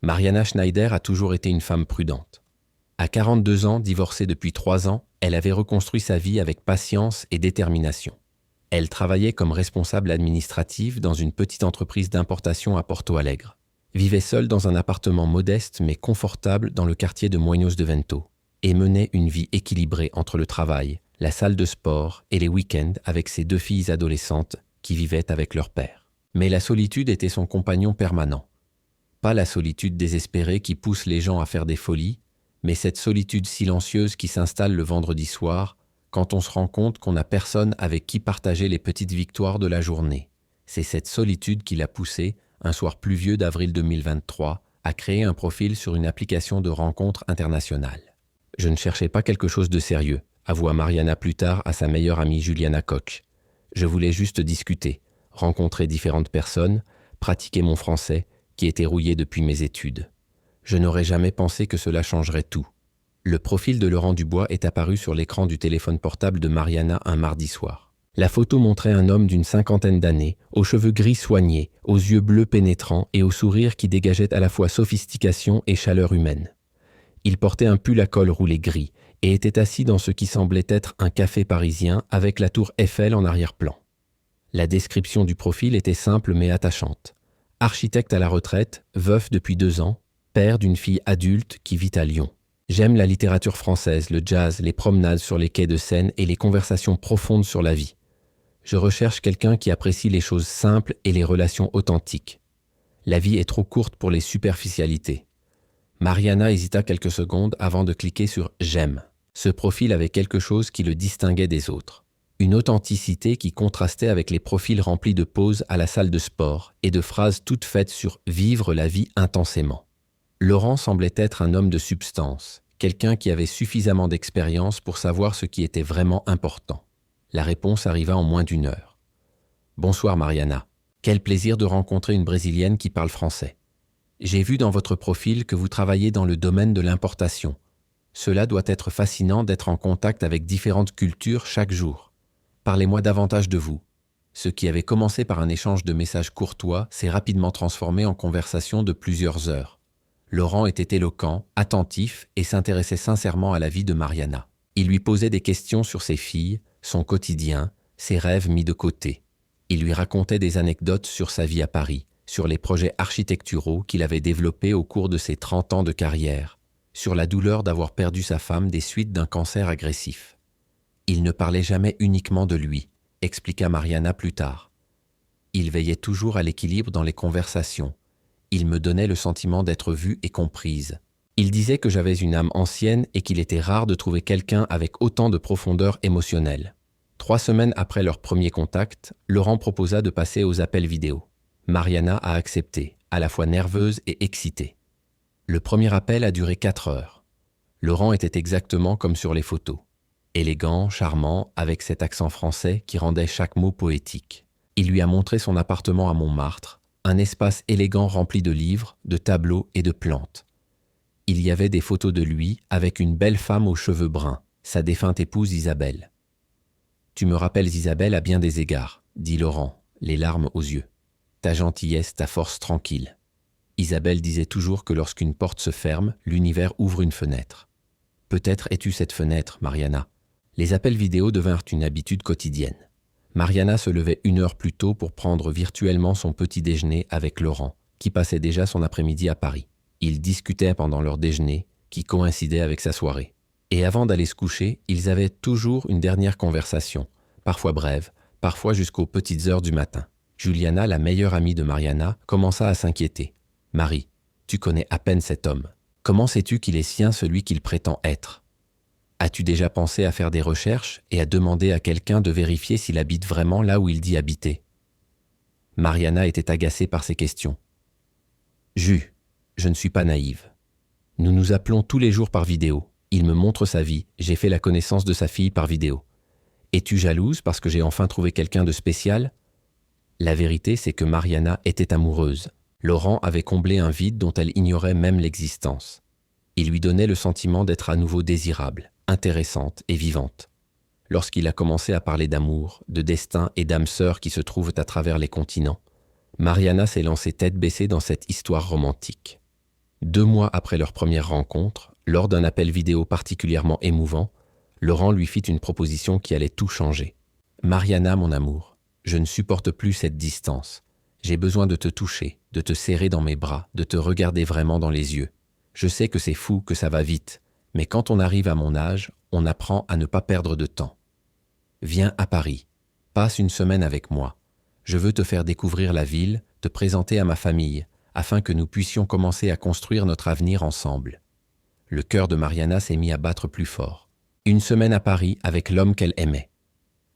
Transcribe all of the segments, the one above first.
Mariana Schneider a toujours été une femme prudente. À 42 ans, divorcée depuis 3 ans, elle avait reconstruit sa vie avec patience et détermination. Elle travaillait comme responsable administrative dans une petite entreprise d'importation à Porto Alegre. Vivait seule dans un appartement modeste mais confortable dans le quartier de Moinhos de Vento et menait une vie équilibrée entre le travail, la salle de sport et les week-ends avec ses 2 filles adolescentes qui vivaient avec leur père. Mais la solitude était son compagnon permanent. Pas la solitude désespérée qui pousse les gens à faire des folies, mais cette solitude silencieuse qui s'installe le vendredi soir quand on se rend compte qu'on n'a personne avec qui partager les petites victoires de la journée. C'est cette solitude qui l'a poussé, un soir pluvieux d'avril 2023, à créer un profil sur une application de rencontres internationales. Je ne cherchais pas quelque chose de sérieux, avoua Mariana plus tard à sa meilleure amie Juliana Koch. Je voulais juste discuter, rencontrer différentes personnes, pratiquer mon français, qui était rouillé depuis mes études. Je n'aurais jamais pensé que cela changerait tout. Le profil de Laurent Dubois est apparu sur l'écran du téléphone portable de Mariana un mardi soir. La photo montrait un homme d'une 50aine d'années, aux cheveux gris soignés, aux yeux bleus pénétrants et au sourire qui dégageait à la fois sophistication et chaleur humaine. Il portait un pull à col roulé gris et était assis dans ce qui semblait être un café parisien avec la tour Eiffel en arrière-plan. La description du profil était simple mais attachante. Architecte à la retraite, veuf depuis 2 ans, père d'une fille adulte qui vit à Lyon. J'aime la littérature française, le jazz, les promenades sur les quais de Seine et les conversations profondes sur la vie. Je recherche quelqu'un qui apprécie les choses simples et les relations authentiques. La vie est trop courte pour les superficialités. Mariana hésita quelques secondes avant de cliquer sur « J'aime ». Ce profil avait quelque chose qui le distinguait des autres. Une authenticité qui contrastait avec les profils remplis de pauses à la salle de sport et de phrases toutes faites sur « vivre la vie intensément ». Laurent semblait être un homme de substance, quelqu'un qui avait suffisamment d'expérience pour savoir ce qui était vraiment important. La réponse arriva en moins d'1 heure. « Bonsoir Mariana. Quel plaisir de rencontrer une Brésilienne qui parle français. J'ai vu dans votre profil que vous travaillez dans le domaine de l'importation. Cela doit être fascinant d'être en contact avec différentes cultures chaque jour. Parlez-moi davantage de vous. » Ce qui avait commencé par un échange de messages courtois s'est rapidement transformé en conversation de plusieurs heures. Laurent était éloquent, attentif et s'intéressait sincèrement à la vie de Mariana. Il lui posait des questions sur ses filles, son quotidien, ses rêves mis de côté. Il lui racontait des anecdotes sur sa vie à Paris, sur les projets architecturaux qu'il avait développés au cours de ses 30 ans de carrière, sur la douleur d'avoir perdu sa femme des suites d'un cancer agressif. Il ne parlait jamais uniquement de lui, expliqua Mariana plus tard. Il veillait toujours à l'équilibre dans les conversations. Il me donnait le sentiment d'être vue et comprise. Il disait que j'avais une âme ancienne et qu'il était rare de trouver quelqu'un avec autant de profondeur émotionnelle. 3 semaines après leur premier contact, Laurent proposa de passer aux appels vidéo. Mariana a accepté, à la fois nerveuse et excitée. Le premier appel a duré 4 heures. Laurent était exactement comme sur les photos. Élégant, charmant, avec cet accent français qui rendait chaque mot poétique. Il lui a montré son appartement à Montmartre, un espace élégant rempli de livres, de tableaux et de plantes. Il y avait des photos de lui avec une belle femme aux cheveux bruns, sa défunte épouse Isabelle. « Tu me rappelles Isabelle à bien des égards, » dit Laurent, les larmes aux yeux. « Ta gentillesse, ta force tranquille. » Isabelle disait toujours que lorsqu'une porte se ferme, l'univers ouvre une fenêtre. Peut-être es-tu cette fenêtre, Mariana. Les appels vidéo devinrent une habitude quotidienne. Mariana se levait 1 heure plus tôt pour prendre virtuellement son petit déjeuner avec Laurent, qui passait déjà son après-midi à Paris. Ils discutaient pendant leur déjeuner, qui coïncidait avec sa soirée. Et avant d'aller se coucher, ils avaient toujours une dernière conversation, parfois brève, parfois jusqu'aux petites heures du matin. Juliana, la meilleure amie de Mariana, commença à s'inquiéter. « Marie, tu connais à peine cet homme. Comment sais-tu qu'il est sien celui qu'il prétend être ? As-tu déjà pensé à faire des recherches et à demander à quelqu'un de vérifier s'il habite vraiment là où il dit habiter ?» Mariana était agacée par ces questions. « Ju, je ne suis pas naïve. Nous nous appelons tous les jours par vidéo. Il me montre sa vie, j'ai fait la connaissance de sa fille par vidéo. Es-tu jalouse parce que j'ai enfin trouvé quelqu'un de spécial ? » La vérité, c'est que Mariana était amoureuse. Laurent avait comblé un vide dont elle ignorait même l'existence. Il lui donnait le sentiment d'être à nouveau désirable, intéressante et vivante. Lorsqu'il a commencé à parler d'amour, de destin et d'âmes sœurs qui se trouvent à travers les continents, Mariana s'est lancée tête baissée dans cette histoire romantique. 2 mois après leur première rencontre, lors d'un appel vidéo particulièrement émouvant, Laurent lui fit une proposition qui allait tout changer. « Mariana, mon amour, je ne supporte plus cette distance. J'ai besoin de te toucher, de te serrer dans mes bras, de te regarder vraiment dans les yeux. Je sais que c'est fou, que ça va vite, mais quand on arrive à mon âge, on apprend à ne pas perdre de temps. Viens à Paris, passe une semaine avec moi. Je veux te faire découvrir la ville, te présenter à ma famille, afin que nous puissions commencer à construire notre avenir ensemble. » Le cœur de Mariana s'est mis à battre plus fort. Une semaine à Paris avec l'homme qu'elle aimait.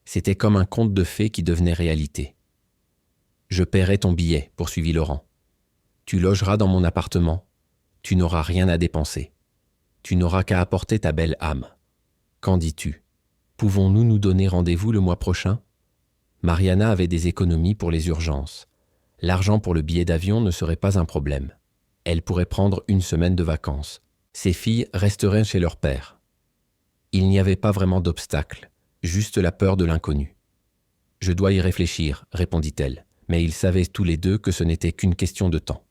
C'était comme un conte de fées qui devenait réalité. « Je paierai ton billet, poursuivit Laurent. Tu logeras dans mon appartement. Tu n'auras rien à dépenser. Tu n'auras qu'à apporter ta belle âme. Qu'en dis-tu? Pouvons-nous nous donner rendez-vous le mois prochain? » Mariana avait des économies pour les urgences. L'argent pour le billet d'avion ne serait pas un problème. Elle pourrait prendre une semaine de vacances. Ses filles resteraient chez leur père. Il n'y avait pas vraiment d'obstacle, juste la peur de l'inconnu. « Je dois y réfléchir, répondit-elle, mais ils savaient tous les deux que ce n'était qu'une question de temps.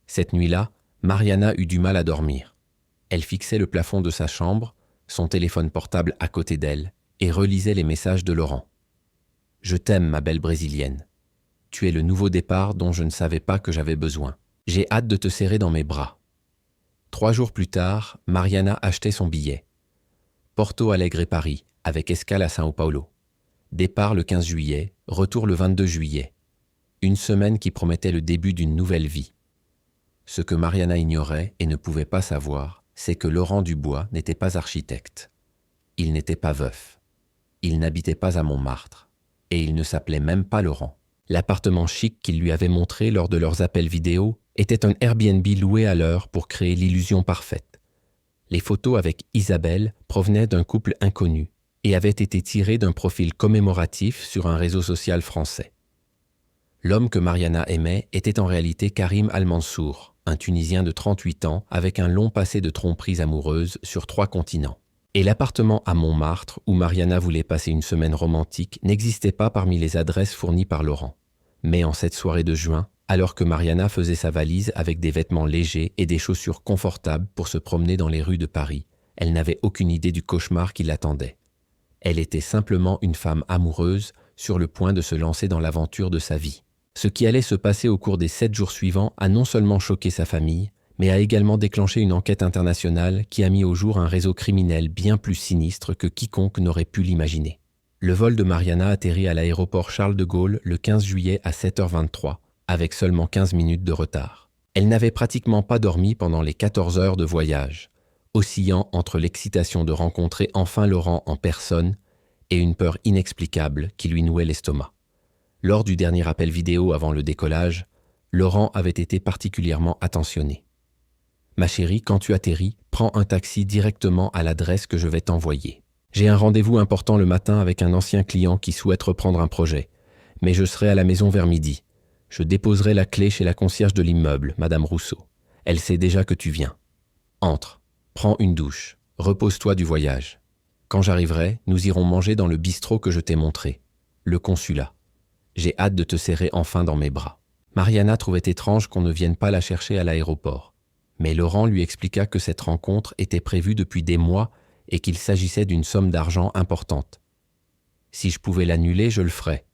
Cette nuit-là, Mariana eut du mal à dormir. Elle fixait le plafond de sa chambre, son téléphone portable à côté d'elle, et relisait les messages de Laurent. « Je t'aime, ma belle brésilienne. Tu es le nouveau départ dont je ne savais pas que j'avais besoin. J'ai hâte de te serrer dans mes bras. » 3 jours plus tard, Mariana achetait son billet. Porto Alegre Paris, avec escale à São Paulo. Départ le 15 juillet, retour le 22 juillet. Une semaine qui promettait le début d'une nouvelle vie. Ce que Mariana ignorait et ne pouvait pas savoir, c'est que Laurent Dubois n'était pas architecte. Il n'était pas veuf. Il n'habitait pas à Montmartre. Et il ne s'appelait même pas Laurent. L'appartement chic qu'il lui avait montré lors de leurs appels vidéo était un Airbnb loué à l'heure pour créer l'illusion parfaite. Les photos avec Isabelle provenaient d'un couple inconnu et avaient été tirées d'un profil commémoratif sur un réseau social français. L'homme que Mariana aimait était en réalité Karim Al-Mansour, un Tunisien de 38 ans avec un long passé de tromperies amoureuses sur 3 continents. Et l'appartement à Montmartre, où Mariana voulait passer une semaine romantique, n'existait pas parmi les adresses fournies par Laurent. Mais en cette soirée de juin, alors que Mariana faisait sa valise avec des vêtements légers et des chaussures confortables pour se promener dans les rues de Paris, elle n'avait aucune idée du cauchemar qui l'attendait. Elle était simplement une femme amoureuse sur le point de se lancer dans l'aventure de sa vie. Ce qui allait se passer au cours des 7 jours suivants a non seulement choqué sa famille, mais a également déclenché une enquête internationale qui a mis au jour un réseau criminel bien plus sinistre que quiconque n'aurait pu l'imaginer. Le vol de Mariana atterrit à l'aéroport Charles de Gaulle le 15 juillet à 7h23, avec seulement 15 minutes de retard. Elle n'avait pratiquement pas dormi pendant les 14 heures de voyage, oscillant entre l'excitation de rencontrer enfin Laurent en personne et une peur inexplicable qui lui nouait l'estomac. Lors du dernier appel vidéo avant le décollage, Laurent avait été particulièrement attentionné. « Ma chérie, quand tu atterris, prends un taxi directement à l'adresse que je vais t'envoyer. J'ai un rendez-vous important le matin avec un ancien client qui souhaite reprendre un projet, mais je serai à la maison vers midi. Je déposerai la clé chez la concierge de l'immeuble, Madame Rousseau. Elle sait déjà que tu viens. Entre, prends une douche, repose-toi du voyage. Quand j'arriverai, nous irons manger dans le bistrot que je t'ai montré, le consulat. J'ai hâte de te serrer enfin dans mes bras. » Mariana trouvait étrange qu'on ne vienne pas la chercher à l'aéroport. Mais Laurent lui expliqua que cette rencontre était prévue depuis des mois et qu'il s'agissait d'une somme d'argent importante. « Si je pouvais l'annuler, je le ferais.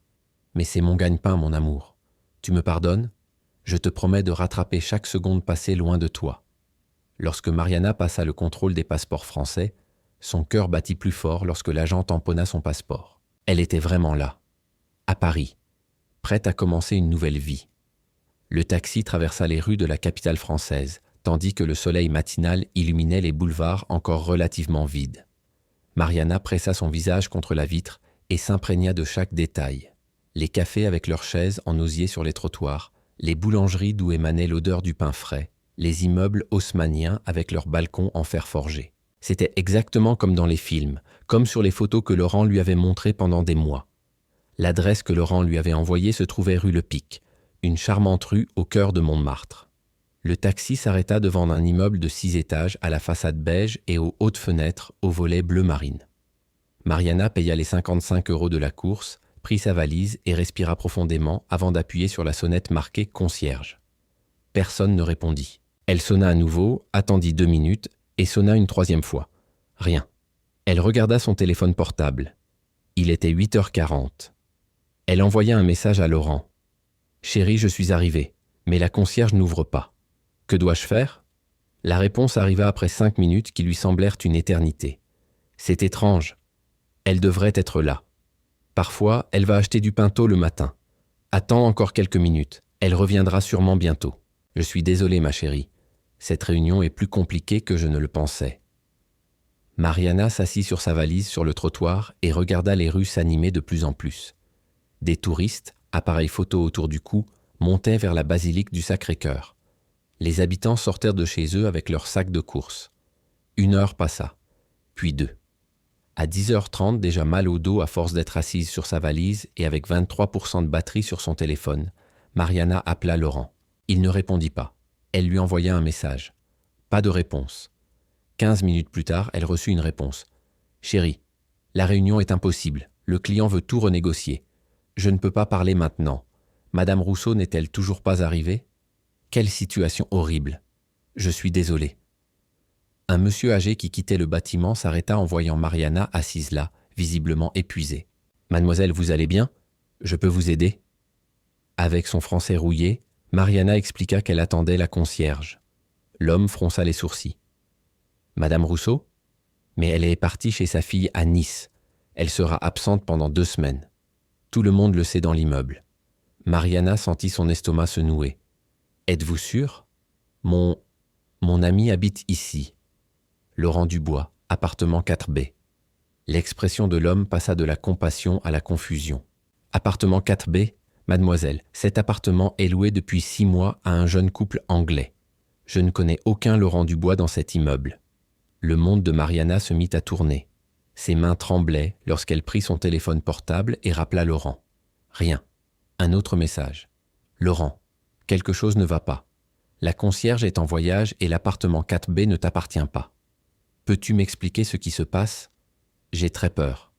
Mais c'est mon gagne-pain, mon amour. Tu me pardonnes? Je te promets de rattraper chaque seconde passée loin de toi. » Lorsque Mariana passa le contrôle des passeports français, son cœur battit plus fort lorsque l'agent tamponna son passeport. Elle était vraiment là, à Paris, prête à commencer une nouvelle vie. Le taxi traversa les rues de la capitale française, tandis que le soleil matinal illuminait les boulevards encore relativement vides. Mariana pressa son visage contre la vitre et s'imprégna de chaque détail. Les cafés avec leurs chaises en osier sur les trottoirs, les boulangeries d'où émanait l'odeur du pain frais, les immeubles haussmanniens avec leurs balcons en fer forgé. C'était exactement comme dans les films, comme sur les photos que Laurent lui avait montrées pendant des mois. L'adresse que Laurent lui avait envoyée se trouvait rue Le Pic, une charmante rue au cœur de Montmartre. Le taxi s'arrêta devant un immeuble de 6 étages à la façade beige et aux hautes fenêtres au volet bleu marine. Mariana paya les 55 € de la course, prit sa valise et respira profondément avant d'appuyer sur la sonnette marquée « Concierge ». Personne ne répondit. Elle sonna à nouveau, attendit 2 minutes et sonna une 3e fois. Rien. Elle regarda son téléphone portable. Il était 8h40. Elle envoya un message à Laurent. « Chérie, je suis arrivée, mais la concierge n'ouvre pas. Que dois-je faire ?» La réponse arriva après 5 minutes qui lui semblèrent une éternité. C'est étrange. Elle devrait être là. Parfois, elle va acheter du pain tôt le matin. Attends encore quelques minutes. Elle reviendra sûrement bientôt. Je suis désolé, ma chérie. Cette réunion est plus compliquée que je ne le pensais. Mariana s'assit sur sa valise sur le trottoir et regarda les rues s'animer de plus en plus. Des touristes, appareils photo autour du cou, montaient vers la basilique du Sacré-Cœur. Les habitants sortirent de chez eux avec leurs sacs de course. 1 heure passa, puis 2. À 10h30, déjà mal au dos à force d'être assise sur sa valise et avec 23% de batterie sur son téléphone, Mariana appela Laurent. Il ne répondit pas. Elle lui envoya un message. Pas de réponse. 15 minutes plus tard, elle reçut une réponse. « Chérie, la réunion est impossible. Le client veut tout renégocier. Je ne peux pas parler maintenant. Madame Rousseau n'est-elle toujours pas arrivée ? Quelle situation horrible. Je suis désolé. » Un monsieur âgé qui quittait le bâtiment s'arrêta en voyant Mariana assise là, visiblement épuisée. « Mademoiselle, vous allez bien ? Je peux vous aider ?» Avec son français rouillé, Mariana expliqua qu'elle attendait la concierge. L'homme fronça les sourcils. « Madame Rousseau ? Mais elle est partie chez sa fille à Nice. Elle sera absente pendant 2 semaines. Tout le monde le sait dans l'immeuble. » Mariana sentit son estomac se nouer. « Êtes-vous sûr ? Mon ami habite ici. Laurent Dubois, appartement 4B. » L'expression de l'homme passa de la compassion à la confusion. « Appartement 4B ? Mademoiselle, cet appartement est loué depuis 6 mois à un jeune couple anglais. Je ne connais aucun Laurent Dubois dans cet immeuble. » Le monde de Mariana se mit à tourner. Ses mains tremblaient lorsqu'elle prit son téléphone portable et rappela Laurent. Rien. Un autre message. « Laurent, quelque chose ne va pas. La concierge est en voyage et l'appartement 4B ne t'appartient pas. Peux-tu m'expliquer ce qui se passe ? J'ai très peur. »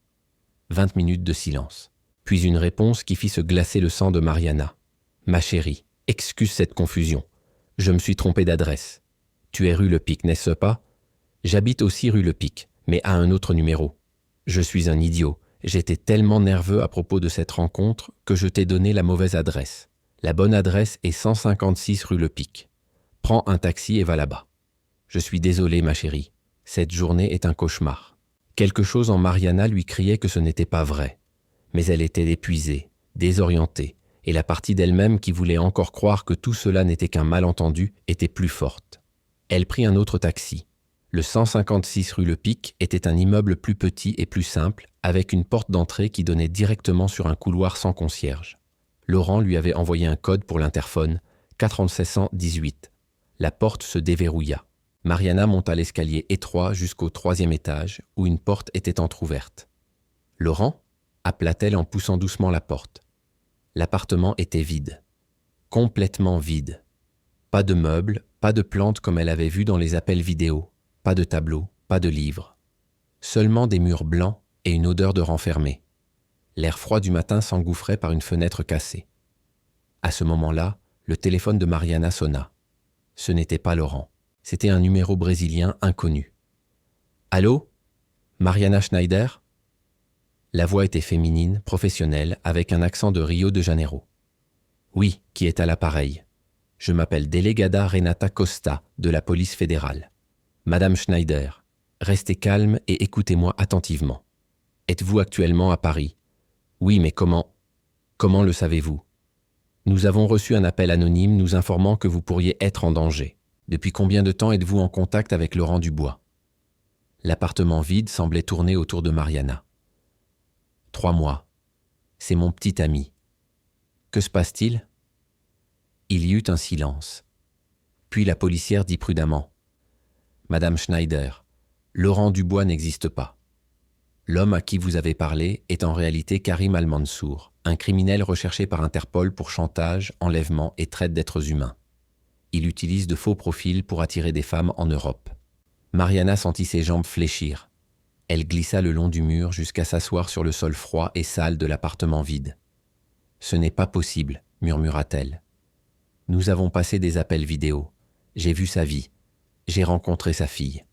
20 minutes de silence. Puis une réponse qui fit se glacer le sang de Mariana. « Ma chérie, excuse cette confusion. Je me suis trompé d'adresse. Tu es rue Le Pic, n'est-ce pas ? J'habite aussi rue Le Pic, mais à un autre numéro. Je suis un idiot. J'étais tellement nerveux à propos de cette rencontre que je t'ai donné la mauvaise adresse. La bonne adresse est 156 rue Le Pic. Prends un taxi et va là-bas. Je suis désolé, ma chérie. Cette journée est un cauchemar. » Quelque chose en Mariana lui criait que ce n'était pas vrai. Mais elle était épuisée, désorientée, et la partie d'elle-même qui voulait encore croire que tout cela n'était qu'un malentendu était plus forte. Elle prit un autre taxi. Le 156 rue Le Pic était un immeuble plus petit et plus simple, avec une porte d'entrée qui donnait directement sur un couloir sans concierge. Laurent lui avait envoyé un code pour l'interphone, 4718. La porte se déverrouilla. Mariana monta l'escalier étroit jusqu'au 3e étage, où une porte était entr'ouverte. « Laurent ?» appela-t-elle en poussant doucement la porte. L'appartement était vide. Complètement vide. Pas de meubles, pas de plantes comme elle avait vu dans les appels vidéo, pas de tableaux, pas de livres. Seulement des murs blancs et une odeur de renfermé. L'air froid du matin s'engouffrait par une fenêtre cassée. À ce moment-là, le téléphone de Mariana sonna. Ce n'était pas Laurent. C'était un numéro brésilien inconnu. « Allô ? Mariana Schneider ?» La voix était féminine, professionnelle, avec un accent de Rio de Janeiro. « Oui, qui est à l'appareil. Je m'appelle Delegada Renata Costa, de la police fédérale. Madame Schneider, restez calme et écoutez-moi attentivement. Êtes-vous actuellement à Paris ? Oui, mais comment ? Comment le savez-vous ? Nous avons reçu un appel anonyme nous informant que vous pourriez être en danger. Depuis combien de temps êtes-vous en contact avec Laurent Dubois ? » L'appartement vide semblait tourner autour de Mariana. 3 mois. C'est mon petit ami. Que se passe-t-il ? Il y eut un silence. Puis la policière dit prudemment. Madame Schneider, Laurent Dubois n'existe pas. L'homme à qui vous avez parlé est en réalité Karim Al-Mansour, un criminel recherché par Interpol pour chantage, enlèvement et traite d'êtres humains. Il utilise de faux profils pour attirer des femmes en Europe. Mariana sentit ses jambes fléchir. Elle glissa le long du mur jusqu'à s'asseoir sur le sol froid et sale de l'appartement vide. « Ce n'est pas possible, murmura-t-elle. Nous avons passé des appels vidéo. J'ai vu sa vie. J'ai rencontré sa fille.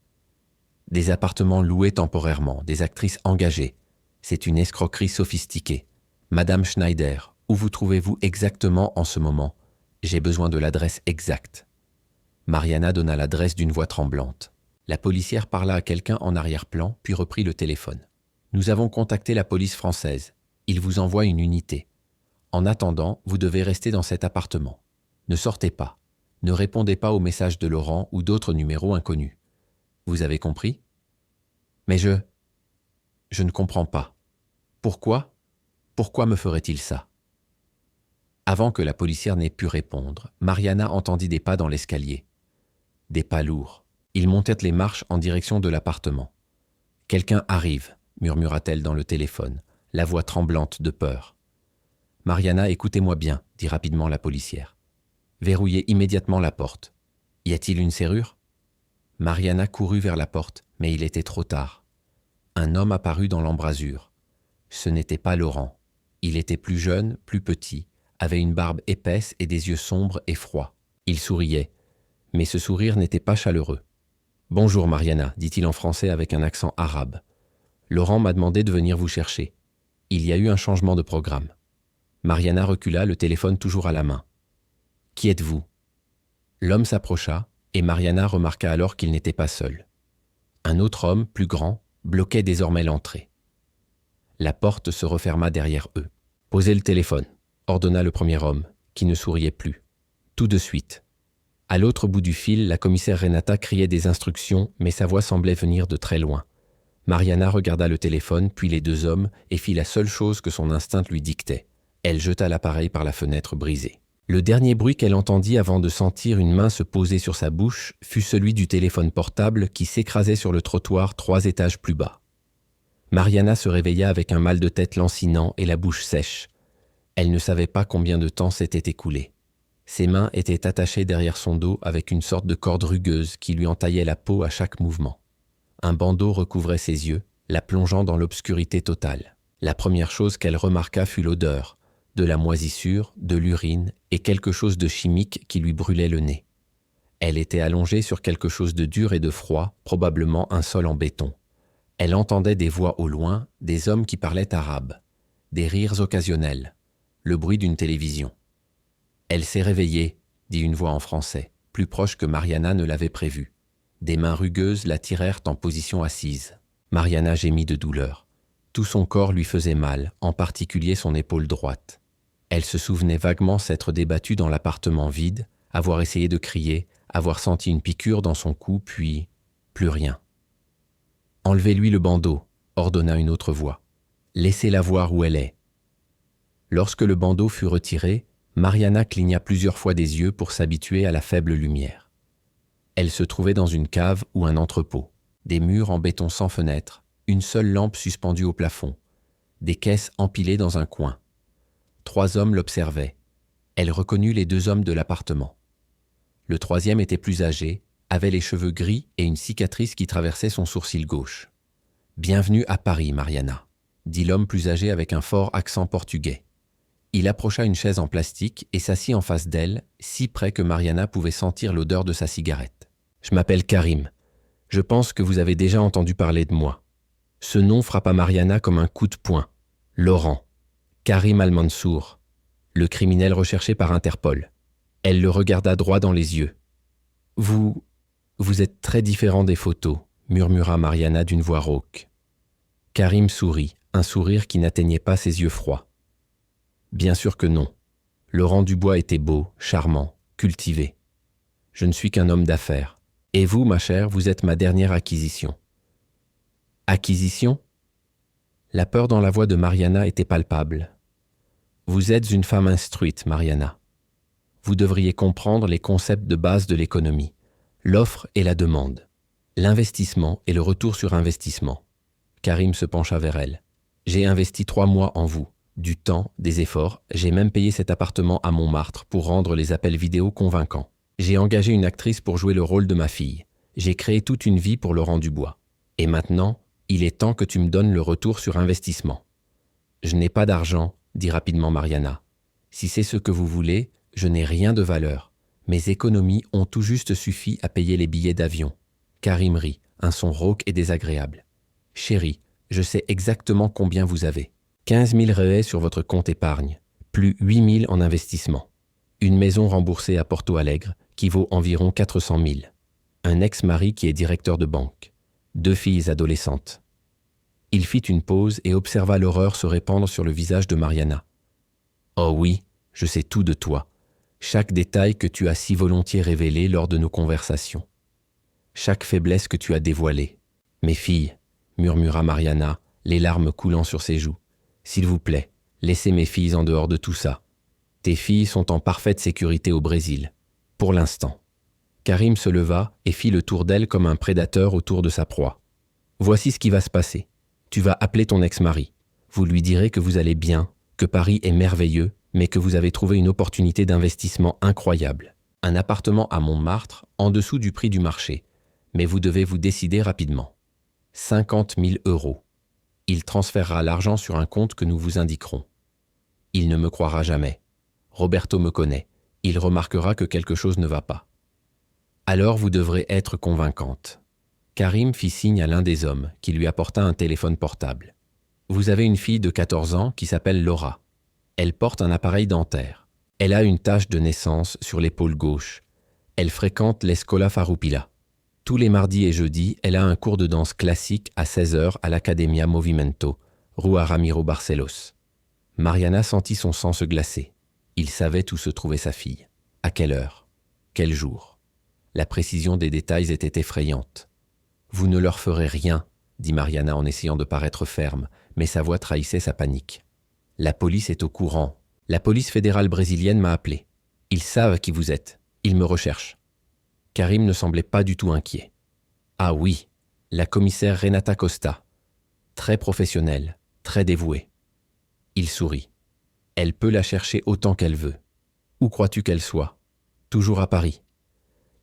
Des appartements loués temporairement, des actrices engagées. C'est une escroquerie sophistiquée. Madame Schneider, où vous trouvez-vous exactement en ce moment? J'ai besoin de l'adresse exacte. Mariana donna l'adresse d'une voix tremblante. La policière parla à quelqu'un en arrière-plan, puis reprit le téléphone. Nous avons contacté la police française. Ils vous envoient une unité. En attendant, vous devez rester dans cet appartement. Ne sortez pas. Ne répondez pas aux messages de Laurent ou d'autres numéros inconnus. Vous avez compris? Mais je ne comprends pas. Pourquoi? Pourquoi me ferait-il ça? Avant que la policière n'ait pu répondre, Mariana entendit des pas dans l'escalier. Des pas lourds. Ils montèrent les marches en direction de l'appartement. « Quelqu'un arrive », murmura-t-elle dans le téléphone, la voix tremblante de peur. « Mariana, écoutez-moi bien », dit rapidement la policière. « Verrouillez immédiatement la porte. Y a-t-il une serrure ?» Mariana courut vers la porte, mais il était trop tard. Un homme apparut dans l'embrasure. Ce n'était pas Laurent. Il était plus jeune, plus petit, avait une barbe épaisse et des yeux sombres et froids. Il souriait, mais ce sourire n'était pas chaleureux. « Bonjour Mariana », dit-il en français avec un accent arabe. « Laurent m'a demandé de venir vous chercher. Il y a eu un changement de programme. » Mariana recula, le téléphone toujours à la main. « Qui êtes-vous » L'homme s'approcha, et Mariana remarqua alors qu'il n'était pas seul. Un autre homme, plus grand, bloquait désormais l'entrée. La porte se referma derrière eux. « Posez le téléphone », ordonna le premier homme, qui ne souriait plus. « Tout de suite. » À l'autre bout du fil, la commissaire Renata criait des instructions, mais sa voix semblait venir de très loin. Mariana regarda le téléphone, puis les deux hommes, et fit la seule chose que son instinct lui dictait. Elle jeta l'appareil par la fenêtre brisée. Le dernier bruit qu'elle entendit avant de sentir une main se poser sur sa bouche fut celui du téléphone portable qui s'écrasait sur le trottoir 3 étages plus bas. Mariana se réveilla avec un mal de tête lancinant et la bouche sèche. Elle ne savait pas combien de temps s'était écoulé. Ses mains étaient attachées derrière son dos avec une sorte de corde rugueuse qui lui entaillait la peau à chaque mouvement. Un bandeau recouvrait ses yeux, la plongeant dans l'obscurité totale. La première chose qu'elle remarqua fut l'odeur, de la moisissure, de l'urine et quelque chose de chimique qui lui brûlait le nez. Elle était allongée sur quelque chose de dur et de froid, probablement un sol en béton. Elle entendait des voix au loin, des hommes qui parlaient arabe, des rires occasionnels, le bruit d'une télévision. Elle s'est réveillée, dit une voix en français, plus proche que Mariana ne l'avait prévu. Des mains rugueuses la tirèrent en position assise. Mariana gémit de douleur. Tout son corps lui faisait mal, en particulier son épaule droite. Elle se souvenait vaguement s'être débattue dans l'appartement vide, avoir essayé de crier, avoir senti une piqûre dans son cou, puis plus rien. « Enlevez-lui le bandeau », ordonna une autre voix. « Laissez-la voir où elle est. » Lorsque le bandeau fut retiré, Mariana cligna plusieurs fois des yeux pour s'habituer à la faible lumière. Elle se trouvait dans une cave ou un entrepôt. Des murs en béton sans fenêtre, une seule lampe suspendue au plafond, des caisses empilées dans un coin. 3 hommes l'observaient. Elle reconnut les 2 hommes de l'appartement. Le troisième était plus âgé, avait les cheveux gris et une cicatrice qui traversait son sourcil gauche. « Bienvenue à Paris, Mariana », dit l'homme plus âgé avec un fort accent portugais. Il approcha une chaise en plastique et s'assit en face d'elle, si près que Mariana pouvait sentir l'odeur de sa cigarette. « Je m'appelle Karim. Je pense que vous avez déjà entendu parler de moi. » Ce nom frappa Mariana comme un coup de poing. Laurent. Karim Al-Mansour. Le criminel recherché par Interpol. Elle le regarda droit dans les yeux. « Vous êtes très différent des photos », murmura Mariana d'une voix rauque. Karim sourit, un sourire qui n'atteignait pas ses yeux froids. Bien sûr que non. Laurent Dubois était beau, charmant, cultivé. Je ne suis qu'un homme d'affaires. Et vous, ma chère, vous êtes ma dernière acquisition. Acquisition ? La peur dans la voix de Mariana était palpable. Vous êtes une femme instruite, Mariana. Vous devriez comprendre les concepts de base de l'économie, l'offre et la demande, l'investissement et le retour sur investissement. Karim se pencha vers elle. J'ai investi 3 mois en vous. Du temps, des efforts, j'ai même payé cet appartement à Montmartre pour rendre les appels vidéo convaincants. J'ai engagé une actrice pour jouer le rôle de ma fille. J'ai créé toute une vie pour Laurent Dubois. Et maintenant, il est temps que tu me donnes le retour sur investissement. Je n'ai pas d'argent, dit rapidement Mariana. Si c'est ce que vous voulez, je n'ai rien de valeur. Mes économies ont tout juste suffi à payer les billets d'avion. Karim rit, un son rauque et désagréable. Chérie, je sais exactement combien vous avez. 15 000 réais sur votre compte épargne, plus 8 000 en investissement. Une maison remboursée à Porto Alegre qui vaut environ 400 000. Un ex-mari qui est directeur de banque. 2 filles adolescentes. Il fit une pause et observa l'horreur se répandre sur le visage de Mariana. Oh oui, je sais tout de toi. Chaque détail que tu as si volontiers révélé lors de nos conversations. Chaque faiblesse que tu as dévoilée. Mes filles, murmura Mariana, les larmes coulant sur ses joues. S'il vous plaît, laissez mes filles en dehors de tout ça. Tes filles sont en parfaite sécurité au Brésil. Pour l'instant. Karim se leva et fit le tour d'elle comme un prédateur autour de sa proie. Voici ce qui va se passer. Tu vas appeler ton ex-mari. Vous lui direz que vous allez bien, que Paris est merveilleux, mais que vous avez trouvé une opportunité d'investissement incroyable. Un appartement à Montmartre, en dessous du prix du marché. Mais vous devez vous décider rapidement. 50 000 €. Il transférera l'argent sur un compte que nous vous indiquerons. Il ne me croira jamais. Roberto me connaît. Il remarquera que quelque chose ne va pas. Alors vous devrez être convaincante. Karim fit signe à l'un des hommes, qui lui apporta un téléphone portable. Vous avez une fille de 14 ans qui s'appelle Laura. Elle porte un appareil dentaire. Elle a une tache de naissance sur l'épaule gauche. Elle fréquente l'Escola Farroupilha. Tous les mardis et jeudis, elle a un cours de danse classique à 16h à l'Academia Movimento, rue Ramiro Barcelos. Mariana sentit son sang se glacer. Il savait où se trouvait sa fille. À quelle heure? Quel jour? La précision des détails était effrayante. « Vous ne leur ferez rien », dit Mariana en essayant de paraître ferme, mais sa voix trahissait sa panique. « La police est au courant. La police fédérale brésilienne m'a appelé. Ils savent qui vous êtes. Ils me recherchent. » Karim ne semblait pas du tout inquiet. « Ah oui, la commissaire Renata Costa. Très professionnelle, très dévouée. » Il sourit. « Elle peut la chercher autant qu'elle veut. Où crois-tu qu'elle soit? Toujours à Paris.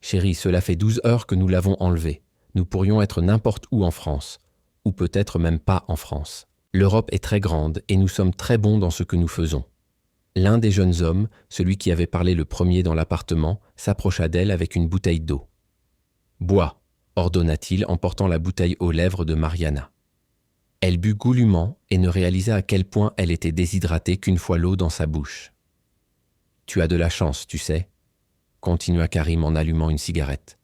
Chérie, cela fait 12 heures que nous l'avons enlevée. Nous pourrions être n'importe où en France, ou peut-être même pas en France. L'Europe est très grande et nous sommes très bons dans ce que nous faisons. » L'un des jeunes hommes, celui qui avait parlé le premier dans l'appartement, s'approcha d'elle avec une bouteille d'eau. « Bois », ordonna-t-il en portant la bouteille aux lèvres de Mariana. Elle but goulûment et ne réalisa à quel point elle était déshydratée qu'une fois l'eau dans sa bouche. « Tu as de la chance, tu sais », continua Karim en allumant une cigarette.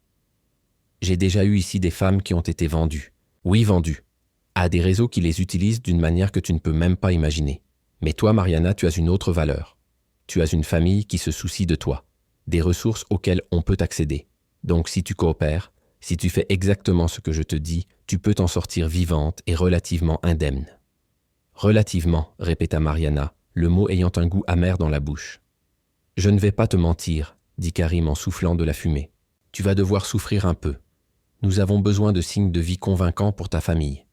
« J'ai déjà eu ici des femmes qui ont été vendues. Oui, vendues. À des réseaux qui les utilisent d'une manière que tu ne peux même pas imaginer. Mais toi, Mariana, tu as une autre valeur. Tu as une famille qui se soucie de toi, des ressources auxquelles on peut accéder. Donc si tu coopères, si tu fais exactement ce que je te dis, tu peux t'en sortir vivante et relativement indemne. » « Relativement », répéta Mariana, le mot ayant un goût amer dans la bouche. « Je ne vais pas te mentir, » dit Karim en soufflant de la fumée. « Tu vas devoir souffrir un peu. Nous avons besoin de signes de vie convaincants pour ta famille.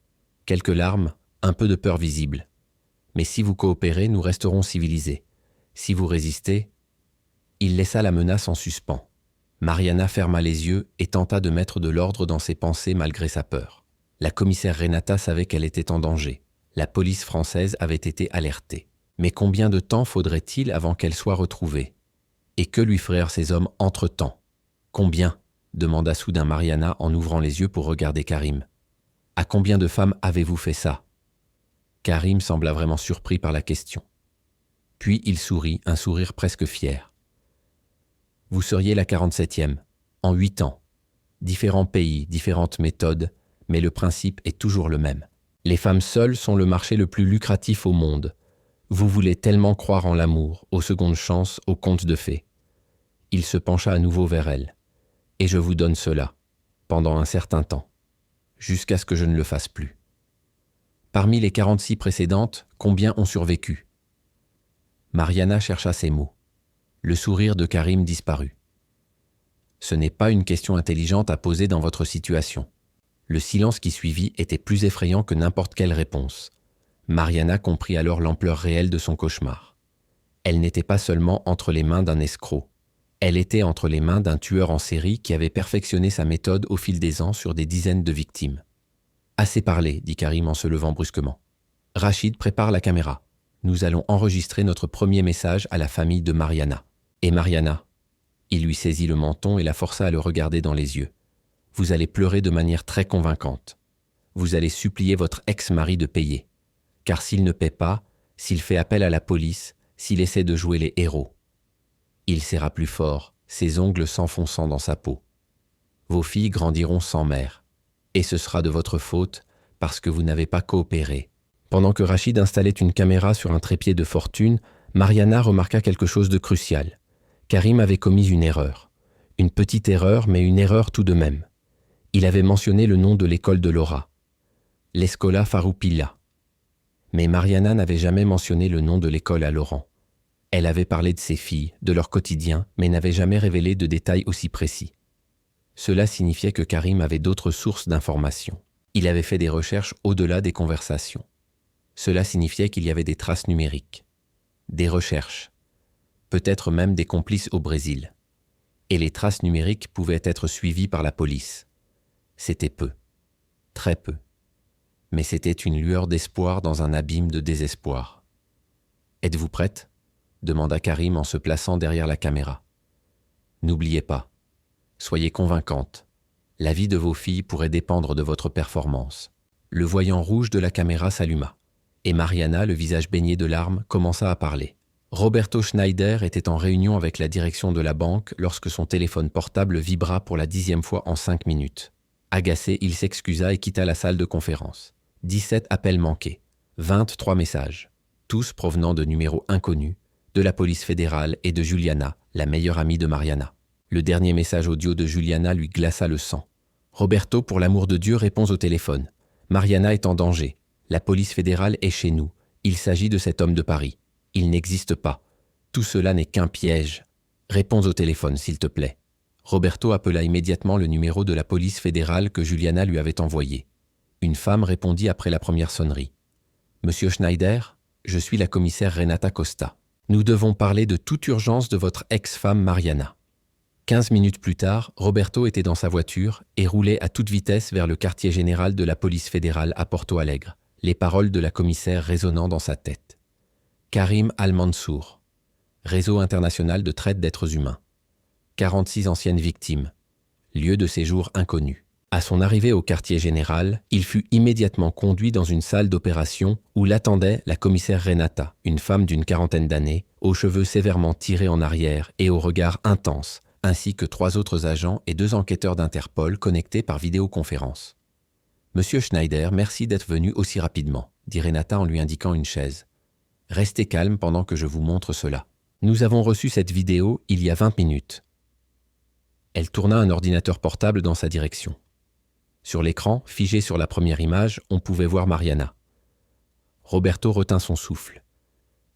Quelques larmes, un peu de peur visible. Mais si vous coopérez, nous resterons civilisés. Si vous résistez... » Il laissa la menace en suspens. Mariana ferma les yeux et tenta de mettre de l'ordre dans ses pensées malgré sa peur. La commissaire Renata savait qu'elle était en danger. La police française avait été alertée. Mais combien de temps faudrait-il avant qu'elle soit retrouvée? Et que lui feraient ces hommes entre-temps? Combien? Demanda soudain Mariana en ouvrant les yeux pour regarder Karim. À combien de femmes avez-vous fait ça? Karim sembla vraiment surpris par la question. Puis il sourit, un sourire presque fier. Vous seriez la 47e, en 8 ans. Différents pays, différentes méthodes, mais le principe est toujours le même. Les femmes seules sont le marché le plus lucratif au monde. Vous voulez tellement croire en l'amour, aux secondes chances, aux contes de fées. Il se pencha à nouveau vers elle. Et je vous donne cela, pendant un certain temps, jusqu'à ce que je ne le fasse plus. Parmi les 46 précédentes, combien ont survécu? Mariana chercha ses mots. Le sourire de Karim disparut. Ce n'est pas une question intelligente à poser dans votre situation. Le silence qui suivit était plus effrayant que n'importe quelle réponse. Mariana comprit alors l'ampleur réelle de son cauchemar. Elle n'était pas seulement entre les mains d'un escroc. Elle était entre les mains d'un tueur en série qui avait perfectionné sa méthode au fil des ans sur des dizaines de victimes. « Assez parlé, » dit Karim en se levant brusquement. « Rachid, prépare la caméra. Nous allons enregistrer notre premier message à la famille de Mariana. » « Et Mariana ?» Il lui saisit le menton et la força à le regarder dans les yeux. « Vous allez pleurer de manière très convaincante. Vous allez supplier votre ex-mari de payer. Car s'il ne paie pas, s'il fait appel à la police, s'il essaie de jouer les héros. » Il serra plus fort, ses ongles s'enfonçant dans sa peau. « Vos filles grandiront sans mère. Et ce sera de votre faute parce que vous n'avez pas coopéré. » Pendant que Rachid installait une caméra sur un trépied de fortune, Mariana remarqua quelque chose de crucial. Karim avait commis une erreur. Une petite erreur, mais une erreur tout de même. Il avait mentionné le nom de l'école de Laura. L'Escola Farroupilha. Mais Mariana n'avait jamais mentionné le nom de l'école à Laurent. Elle avait parlé de ses filles, de leur quotidien, mais n'avait jamais révélé de détails aussi précis. Cela signifiait que Karim avait d'autres sources d'informations. Il avait fait des recherches au-delà des conversations. Cela signifiait qu'il y avait des traces numériques, des recherches, peut-être même des complices au Brésil. Et les traces numériques pouvaient être suivies par la police. C'était peu, très peu. Mais c'était une lueur d'espoir dans un abîme de désespoir. « Êtes-vous prête ?» demanda Karim en se plaçant derrière la caméra. « N'oubliez pas, soyez convaincante. La vie de vos filles pourrait dépendre de votre performance. » Le voyant rouge de la caméra s'alluma. Et Mariana, le visage baigné de larmes, commença à parler. Roberto Schneider était en réunion avec la direction de la banque lorsque son téléphone portable vibra pour la 10e fois en 5 minutes. Agacé, il s'excusa et quitta la salle de conférence. 17 appels manqués, 23 messages, tous provenant de numéros inconnus, de la police fédérale et de Juliana, la meilleure amie de Mariana. Le dernier message audio de Juliana lui glaça le sang. Roberto, pour l'amour de Dieu, répond au téléphone. Mariana est en danger. La police fédérale est chez nous. Il s'agit de cet homme de Paris. Il n'existe pas. Tout cela n'est qu'un piège. Réponds au téléphone, s'il te plaît. Roberto appela immédiatement le numéro de la police fédérale que Juliana lui avait envoyé. Une femme répondit après la première sonnerie. « Monsieur Schneider, je suis la commissaire Renata Costa. Nous devons parler de toute urgence de votre ex-femme Mariana. » 15 minutes plus tard, Roberto était dans sa voiture et roulait à toute vitesse vers le quartier général de la police fédérale à Porto Alegre, les paroles de la commissaire résonnant dans sa tête. Karim Al-Mansour, réseau international de traite d'êtres humains. 46 anciennes victimes, lieu de séjour inconnu. À son arrivée au quartier général, il fut immédiatement conduit dans une salle d'opération où l'attendait la commissaire Renata, une femme d'une 40aine d'années, aux cheveux sévèrement tirés en arrière et au regard intense, ainsi que 3 autres agents et 2 enquêteurs d'Interpol connectés par vidéoconférence. « Monsieur Schneider, merci d'être venu aussi rapidement, » dit Renata en lui indiquant une chaise. « Restez calme pendant que je vous montre cela. Nous avons reçu cette vidéo il y a 20 minutes. » Elle tourna un ordinateur portable dans sa direction. Sur l'écran, figé sur la première image, on pouvait voir Mariana. Roberto retint son souffle.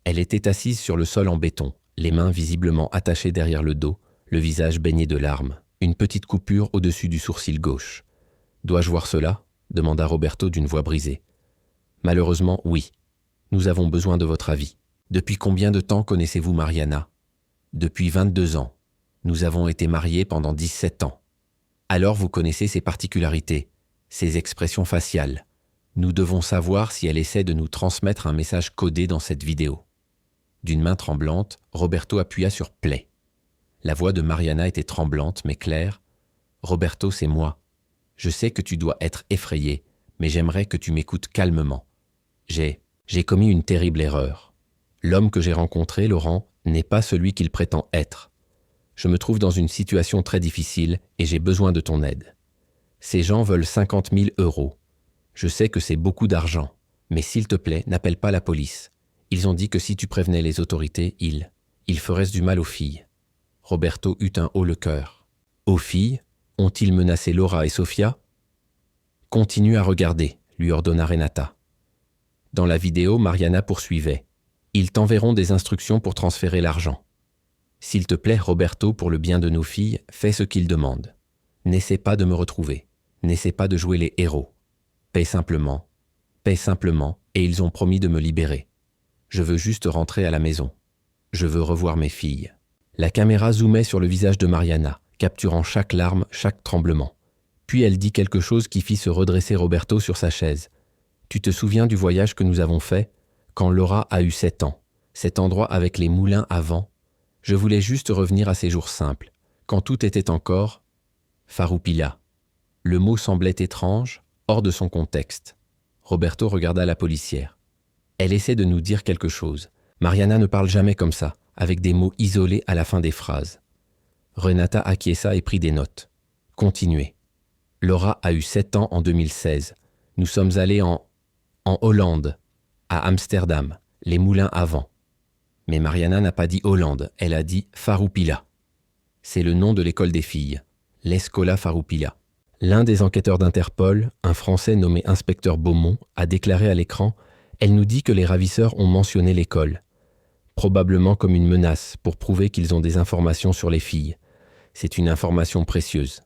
Elle était assise sur le sol en béton, les mains visiblement attachées derrière le dos, le visage baigné de larmes, une petite coupure au-dessus du sourcil gauche. « Dois-je voir cela ?» demanda Roberto d'une voix brisée. « Malheureusement, oui. Nous avons besoin de votre avis. Depuis combien de temps connaissez-vous Mariana ? » ?»« Depuis 22 ans. Nous avons été mariés pendant 17 ans. » « Alors vous connaissez ses particularités, ses expressions faciales. Nous devons savoir si elle essaie de nous transmettre un message codé dans cette vidéo. » D'une main tremblante, Roberto appuya sur « Play ». La voix de Mariana était tremblante mais claire. « Roberto, c'est moi. Je sais que tu dois être effrayé, mais j'aimerais que tu m'écoutes calmement. J'ai commis une terrible erreur. L'homme que j'ai rencontré, Laurent, n'est pas celui qu'il prétend être. Je me trouve dans une situation très difficile et j'ai besoin de ton aide. Ces gens veulent 50 000 €. Je sais que c'est beaucoup d'argent, mais s'il te plaît, n'appelle pas la police. Ils ont dit que si tu prévenais les autorités, ils feraient du mal aux filles. » Roberto eut un haut le cœur. « Aux filles ? Ont-ils menacé Laura et Sofia ? » « Continue à regarder, » lui ordonna Renata. Dans la vidéo, Mariana poursuivait. « Ils t'enverront des instructions pour transférer l'argent. S'il te plaît, Roberto, pour le bien de nos filles, fais ce qu'ils demandent. N'essaie pas de me retrouver. N'essaie pas de jouer les héros. Paie simplement, et ils ont promis de me libérer. Je veux juste rentrer à la maison. Je veux revoir mes filles. » La caméra zoomait sur le visage de Mariana, capturant chaque larme, chaque tremblement. Puis elle dit quelque chose qui fit se redresser Roberto sur sa chaise. « Tu te souviens du voyage que nous avons fait, quand Laura a eu 7 ans, cet endroit avec les moulins à vent ? Je voulais juste revenir à ces jours simples. quand tout était encore Farroupilha. Le mot semblait étrange, hors de son contexte. Roberto regarda la policière. Elle essaie de nous dire quelque chose. Mariana ne parle jamais comme ça, avec des mots isolés à la fin des phrases. Renata acquiesça et prit des notes. Continuez. Laura a eu 7 ans en 2016. Nous sommes allés en Hollande, à Amsterdam, les moulins à vent. Mais Mariana n'a pas dit Hollande, elle a dit Farroupilha. C'est le nom de l'école des filles, l'Escola Farroupilha. L'un des enquêteurs d'Interpol, un Français nommé inspecteur Beaumont, a déclaré à l'écran « Elle nous dit que les ravisseurs ont mentionné l'école. Probablement comme une menace pour prouver qu'ils ont des informations sur les filles. C'est une information précieuse.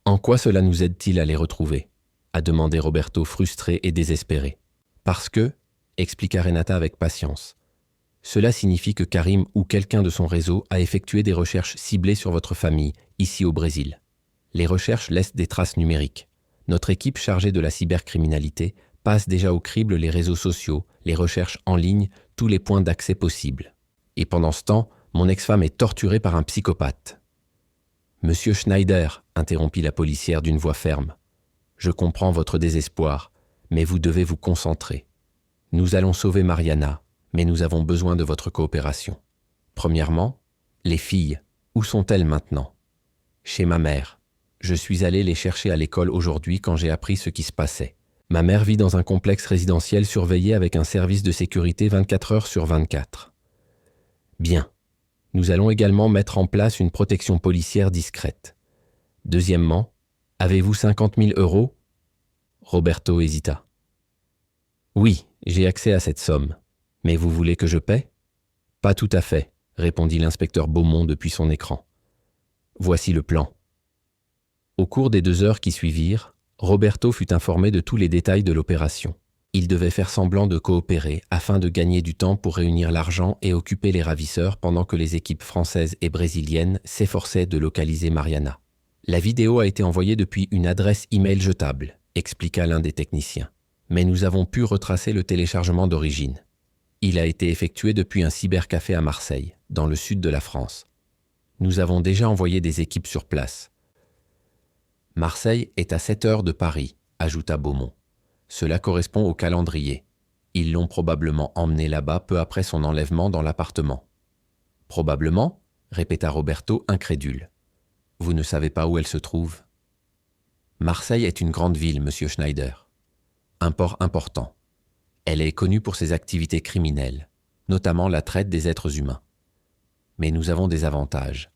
En quoi cela nous aide-t-il à les retrouver ?» a demandé Roberto frustré et désespéré. « Parce que, expliqua Renata avec patience, cela signifie que Karim ou quelqu'un de son réseau a effectué des recherches ciblées sur votre famille, ici au Brésil. Les recherches laissent des traces numériques. Notre équipe chargée de la cybercriminalité passe déjà au crible les réseaux sociaux, les recherches en ligne, tous les points d'accès possibles. Et pendant ce temps, mon ex-femme est torturée par un psychopathe. « Monsieur Schneider, interrompit la policière d'une voix ferme, je comprends votre désespoir, mais vous devez vous concentrer. Nous allons sauver Mariana, mais nous avons besoin de votre coopération. Premièrement, les filles, où sont-elles maintenant ? Chez ma mère. Je suis allé les chercher à l'école aujourd'hui quand j'ai appris ce qui se passait. Ma mère vit dans un complexe résidentiel surveillé avec un service de sécurité 24 heures sur 24. Bien. Nous allons également mettre en place une protection policière discrète. Deuxièmement, avez-vous 50 000 €? Roberto hésita. Oui, j'ai accès à cette somme. Mais vous voulez que je paie ? Pas tout à fait, répondit l'inspecteur Beaumont depuis son écran. Voici le plan. Au cours des 2 heures qui suivirent, Roberto fut informé de tous les détails de l'opération. Il devait faire semblant de coopérer afin de gagner du temps pour réunir l'argent et occuper les ravisseurs pendant que les équipes françaises et brésiliennes s'efforçaient de localiser Mariana. La vidéo a été envoyée depuis une adresse e-mail jetable, expliqua l'un des techniciens. Mais nous avons pu retracer le téléchargement d'origine. Il a été effectué depuis un cybercafé à Marseille, dans le sud de la France. Nous avons déjà envoyé des équipes sur place. Marseille est à 7 heures de Paris, ajouta Beaumont. Cela correspond au calendrier. Ils l'ont probablement emmené là-bas peu après son enlèvement dans l'appartement. Probablement, répéta Roberto incrédule. Vous ne savez pas où elle se trouve ? Marseille est une grande ville, monsieur Schneider. Un port important. Elle est connue pour ses activités criminelles, notamment la traite des êtres humains. Mais nous avons des avantages.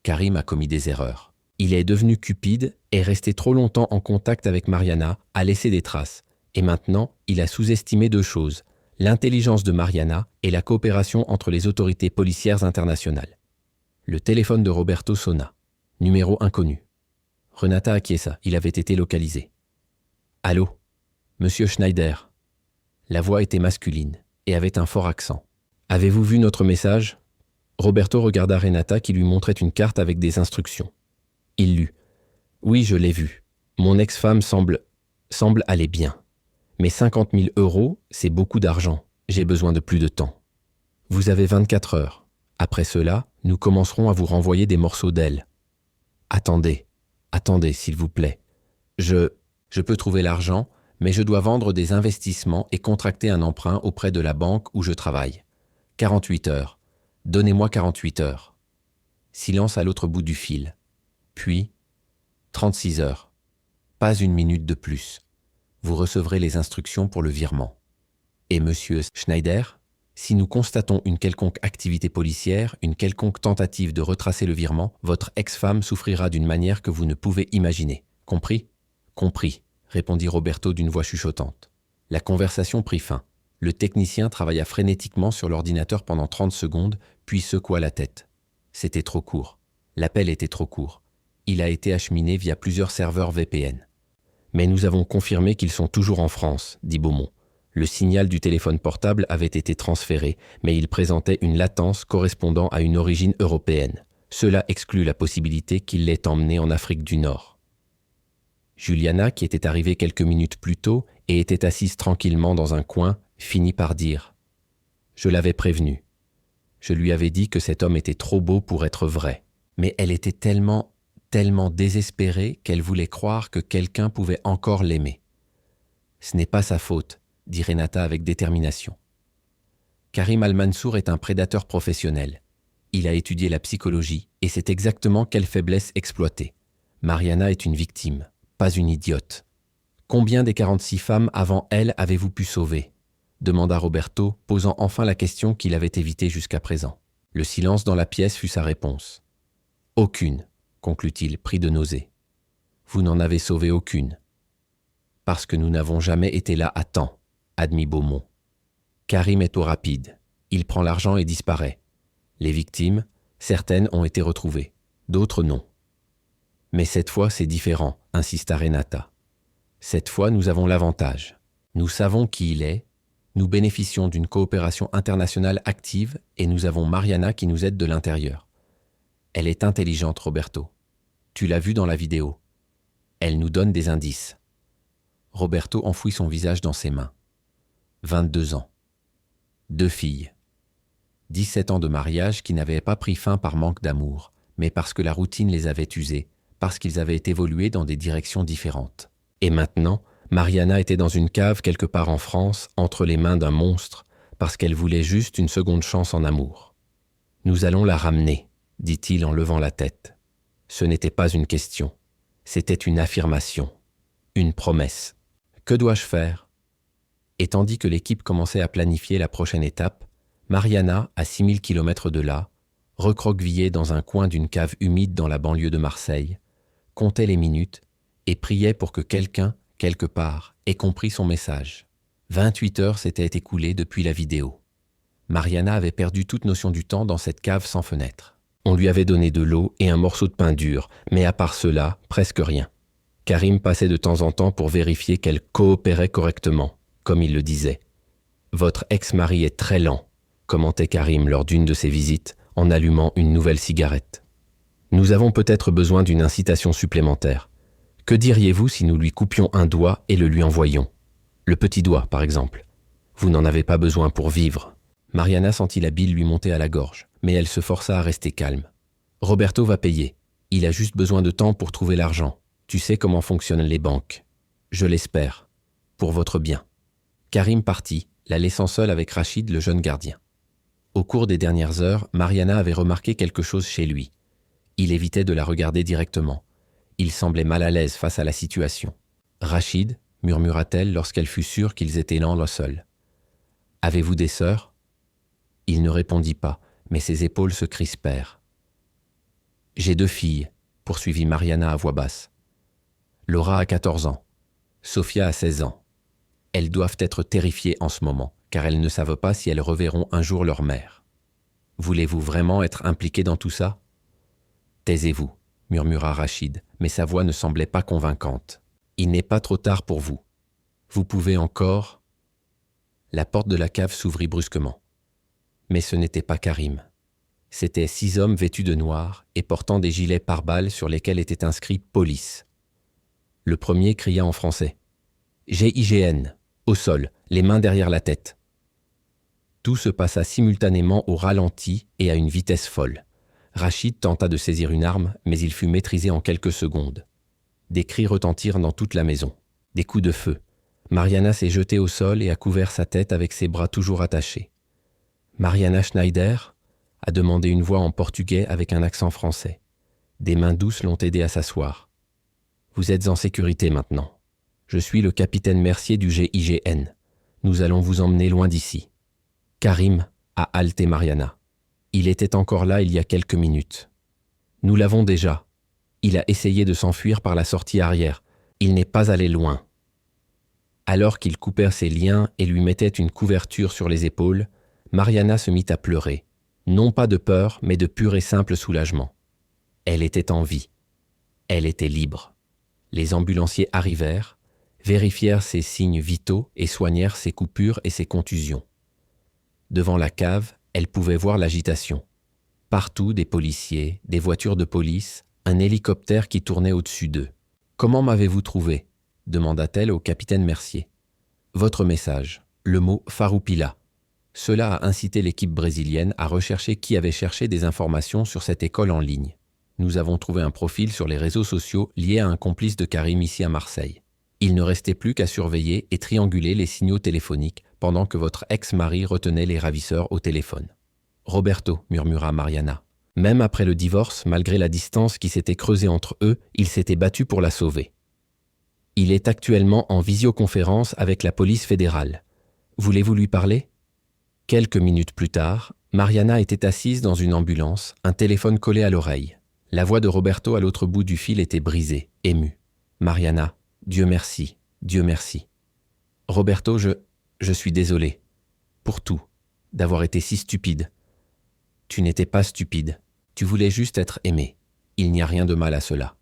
Karim a commis des erreurs. Il est devenu cupide, est resté trop longtemps en contact avec Mariana, a laissé des traces. Et maintenant, il a sous-estimé 2 choses, l'intelligence de Mariana et la coopération entre les autorités policières internationales. Le téléphone de Roberto sonna. Numéro inconnu. Renata acquiesça, il avait été localisé. « Allô ? Monsieur Schneider ?» La voix était masculine et avait un fort accent. « Avez-vous vu notre message ?» Roberto regarda Renata qui lui montrait une carte avec des instructions. Il lut. « Oui, je l'ai vu. Mon ex-femme semble aller bien. Mais 50 000 €, c'est beaucoup d'argent. J'ai besoin de plus de temps. Vous avez 24 heures. Après cela, nous commencerons à vous renvoyer des morceaux d'elle. Attendez, s'il vous plaît. Je peux trouver l'argent, mais je dois vendre des investissements et contracter un emprunt auprès de la banque où je travaille. 48 heures. Donnez-moi 48 heures. » Silence à l'autre bout du fil. Puis, 36 heures. Pas une minute de plus. Vous recevrez les instructions pour le virement. Et monsieur Schneider, si nous constatons une quelconque activité policière, une quelconque tentative de retracer le virement, votre ex-femme souffrira d'une manière que vous ne pouvez imaginer. Compris ? Compris, répondit Roberto d'une voix chuchotante. La conversation prit fin. Le technicien travailla frénétiquement sur l'ordinateur pendant 30 secondes, puis secoua la tête. C'était trop court. L'appel était trop court. Il a été acheminé via plusieurs serveurs VPN. Mais nous avons confirmé qu'ils sont toujours en France, dit Beaumont. Le signal du téléphone portable avait été transféré, mais il présentait une latence correspondant à une origine européenne. Cela exclut la possibilité qu'il l'ait emmené en Afrique du Nord. Juliana, qui était arrivée quelques minutes plus tôt et était assise tranquillement dans un coin, finit par dire « Je l'avais prévenu. Je lui avais dit que cet homme était trop beau pour être vrai. Mais elle était tellement désespérée qu'elle voulait croire que quelqu'un pouvait encore l'aimer. Ce n'est pas sa faute, dit Renata avec détermination. Karim Al-Mansour est un prédateur professionnel. Il a étudié la psychologie et sait exactement quelle faiblesse exploiter. Mariana est une victime, pas une idiote. Combien des 46 femmes avant elle avez-vous pu sauver ? Demanda Roberto, posant enfin la question qu'il avait évitée jusqu'à présent. Le silence dans la pièce fut sa réponse. Aucune, conclut-il, pris de nausée. Vous n'en avez sauvé aucune. Parce que nous n'avons jamais été là à temps, admit Beaumont. Karim est au rapide. Il prend l'argent et disparaît. Les victimes, certaines ont été retrouvées, d'autres non. Mais cette fois, c'est différent, insista Renata. Cette fois, nous avons l'avantage. Nous savons qui il est, nous bénéficions d'une coopération internationale active et nous avons Mariana qui nous aide de l'intérieur. Elle est intelligente, Roberto. Tu l'as vu dans la vidéo. Elle nous donne des indices. Roberto enfouit son visage dans ses mains. 22 ans. 2 filles. 17 ans de mariage qui n'avaient pas pris fin par manque d'amour, mais parce que la routine les avait usés, parce qu'ils avaient évolué dans des directions différentes. Et maintenant, Mariana était dans une cave quelque part en France, entre les mains d'un monstre, parce qu'elle voulait juste une seconde chance en amour. « Nous allons la ramener », dit-il en levant la tête. Ce n'était pas une question, c'était une affirmation, une promesse. Que dois-je faire ? Et tandis que l'équipe commençait à planifier la prochaine étape, Mariana, à 6000 km de là, recroquevillée dans un coin d'une cave humide dans la banlieue de Marseille, comptait les minutes et priait pour que quelqu'un, quelque part, ait compris son message. 28 heures s'étaient écoulées depuis la vidéo. Mariana avait perdu toute notion du temps dans cette cave sans fenêtre. On lui avait donné de l'eau et un morceau de pain dur, mais à part cela, presque rien. Karim passait de temps en temps pour vérifier qu'elle coopérait correctement, comme il le disait. « Votre ex-mari est très lent », commentait Karim lors d'une de ses visites en allumant une nouvelle cigarette. « Nous avons peut-être besoin d'une incitation supplémentaire. Que diriez-vous si nous lui coupions un doigt et le lui envoyions ? Le petit doigt, par exemple. Vous n'en avez pas besoin pour vivre. » Mariana sentit la bile lui monter à la gorge, mais elle se força à rester calme. « Roberto va payer. Il a juste besoin de temps pour trouver l'argent. Tu sais comment fonctionnent les banques. Je l'espère. Pour votre bien. » Karim partit, la laissant seule avec Rachid, le jeune gardien. Au cours des dernières heures, Mariana avait remarqué quelque chose chez lui. Il évitait de la regarder directement. Il semblait mal à l'aise face à la situation. « Rachid, murmura-t-elle lorsqu'elle fut sûre qu'ils étaient là seuls. « Avez-vous des sœurs ?» Il ne répondit pas, mais ses épaules se crispèrent. « J'ai 2 filles, poursuivit Mariana à voix basse. Laura a 14 ans, Sophia a 16 ans. Elles doivent être terrifiées en ce moment, car elles ne savent pas si elles reverront un jour leur mère. Voulez-vous vraiment être impliqué dans tout ça ? Taisez-vous, murmura Rachid, mais sa voix ne semblait pas convaincante. Il n'est pas trop tard pour vous. Vous pouvez encore... La porte de la cave s'ouvrit brusquement. Mais ce n'était pas Karim. C'étaient 6 hommes vêtus de noir et portant des gilets pare-balles sur lesquels était inscrit « Police ». Le premier cria en français « GIGN », au sol, les mains derrière la tête. Tout se passa simultanément au ralenti et à une vitesse folle. Rachid tenta de saisir une arme, mais il fut maîtrisé en quelques secondes. Des cris retentirent dans toute la maison. Des coups de feu. Mariana s'est jetée au sol et a couvert sa tête avec ses bras toujours attachés. « Mariana Schneider ?» a demandé une voix en portugais avec un accent français. Des mains douces l'ont aidé à s'asseoir. « Vous êtes en sécurité maintenant. Je suis le capitaine Mercier du GIGN. Nous allons vous emmener loin d'ici. » Karim a haleté Mariana. Il était encore là il y a quelques minutes. Nous l'avons déjà. Il a essayé de s'enfuir par la sortie arrière. Il n'est pas allé loin. Alors qu'ils coupèrent ses liens et lui mettaient une couverture sur les épaules, Mariana se mit à pleurer. Non pas de peur, mais de pur et simple soulagement. Elle était en vie. Elle était libre. Les ambulanciers arrivèrent, vérifièrent ses signes vitaux et soignèrent ses coupures et ses contusions. Devant la cave, elle pouvait voir l'agitation. Partout, des policiers, des voitures de police, un hélicoptère qui tournait au-dessus d'eux. « Comment m'avez-vous trouvé ?» demanda-t-elle au capitaine Mercier. « Votre message, le mot Farroupilha. » Cela a incité l'équipe brésilienne à rechercher qui avait cherché des informations sur cette école en ligne. Nous avons trouvé un profil sur les réseaux sociaux lié à un complice de Karim ici à Marseille. Il ne restait plus qu'à surveiller et trianguler les signaux téléphoniques pendant que votre ex-mari retenait les ravisseurs au téléphone. « Roberto » murmura Mariana. Même après le divorce, malgré la distance qui s'était creusée entre eux, il s'était battu pour la sauver. Il est actuellement en visioconférence avec la police fédérale. Voulez-vous lui parler ? Quelques minutes plus tard, Mariana était assise dans une ambulance, un téléphone collé à l'oreille. La voix de Roberto à l'autre bout du fil était brisée, émue. « Mariana, Dieu merci, Dieu merci. Roberto, je suis désolé. Pour tout, d'avoir été si stupide. Tu n'étais pas stupide. Tu voulais juste être aimé. Il n'y a rien de mal à cela. »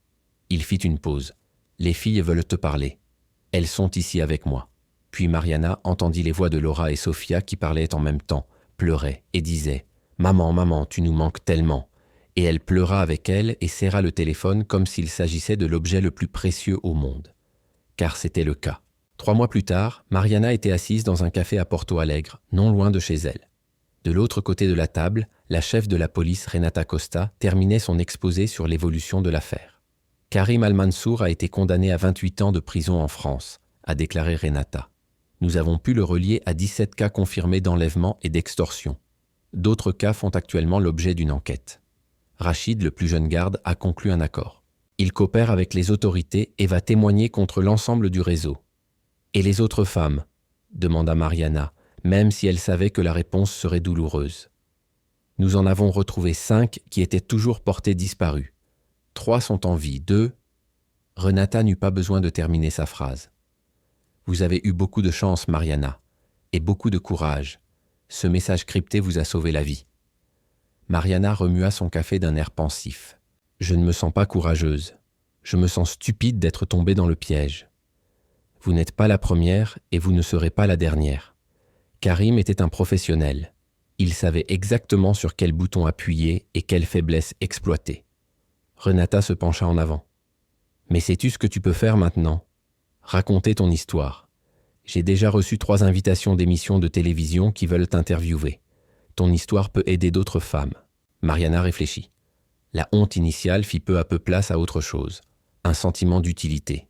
Il fit une pause. « Les filles veulent te parler. Elles sont ici avec moi. » Puis Mariana entendit les voix de Laura et Sofia qui parlaient en même temps, pleuraient et disaient « Maman, maman, tu nous manques tellement. » Et elle pleura avec elle et serra le téléphone comme s'il s'agissait de l'objet le plus précieux au monde. Car c'était le cas. 3 mois plus tard, Mariana était assise dans un café à Porto Alegre, non loin de chez elle. De l'autre côté de la table, la chef de la police, Renata Costa, terminait son exposé sur l'évolution de l'affaire. « Karim Al-Mansour a été condamné à 28 ans de prison en France », a déclaré Renata. « Nous avons pu le relier à 17 cas confirmés d'enlèvement et d'extorsion. D'autres cas font actuellement l'objet d'une enquête. » Rachid, le plus jeune garde, a conclu un accord. Il coopère avec les autorités et va témoigner contre l'ensemble du réseau. « Et les autres femmes ?» demanda Mariana, même si elle savait que la réponse serait douloureuse. « Nous en avons retrouvé 5 qui étaient toujours portées disparues. 3 sont en vie, 2... » Renata n'eut pas besoin de terminer sa phrase. « Vous avez eu beaucoup de chance, Mariana, et beaucoup de courage. Ce message crypté vous a sauvé la vie. » Mariana remua son café d'un air pensif. « Je ne me sens pas courageuse. Je me sens stupide d'être tombée dans le piège. Vous n'êtes pas la première et vous ne serez pas la dernière. Karim était un professionnel. Il savait exactement sur quel bouton appuyer et quelle faiblesse exploiter. » Renata se pencha en avant. « Mais sais-tu ce que tu peux faire maintenant ? Raconter ton histoire. J'ai déjà reçu 3 invitations d'émissions de télévision qui veulent t'interviewer. Ton histoire peut aider d'autres femmes. » Mariana réfléchit. La honte initiale fit peu à peu place à autre chose, un sentiment d'utilité.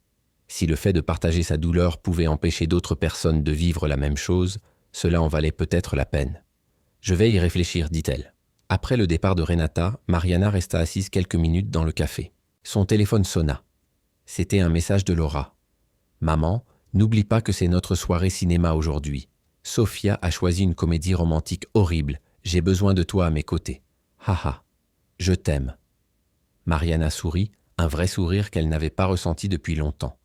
Si le fait de partager sa douleur pouvait empêcher d'autres personnes de vivre la même chose, cela en valait peut-être la peine. « Je vais y réfléchir, dit-elle. » Après le départ de Renata, Mariana resta assise quelques minutes dans le café. Son téléphone sonna. C'était un message de Laura. « Maman, n'oublie pas que c'est notre soirée cinéma aujourd'hui. Sofia a choisi une comédie romantique horrible. J'ai besoin de toi à mes côtés. Haha, je t'aime. » Mariana sourit, un vrai sourire qu'elle n'avait pas ressenti depuis longtemps.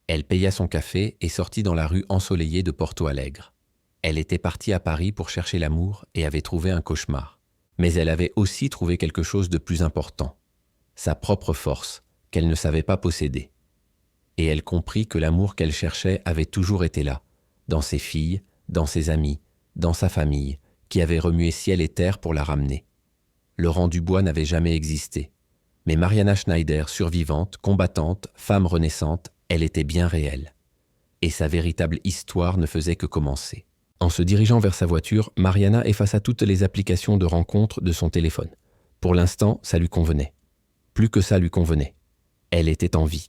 Elle paya son café et sortit dans la rue ensoleillée de Porto Alegre. Elle était partie à Paris pour chercher l'amour et avait trouvé un cauchemar. Mais elle avait aussi trouvé quelque chose de plus important. Sa propre force, qu'elle ne savait pas posséder. Et elle comprit que l'amour qu'elle cherchait avait toujours été là, dans ses filles, dans ses amis, dans sa famille, qui avait remué ciel et terre pour la ramener. Laurent Dubois n'avait jamais existé. Mais Mariana Schneider, survivante, combattante, femme renaissante, elle était bien réelle. Et sa véritable histoire ne faisait que commencer. En se dirigeant vers sa voiture, Mariana effaça toutes les applications de rencontre de son téléphone. Pour l'instant, ça lui convenait. Plus que ça lui convenait. Elle était en vie.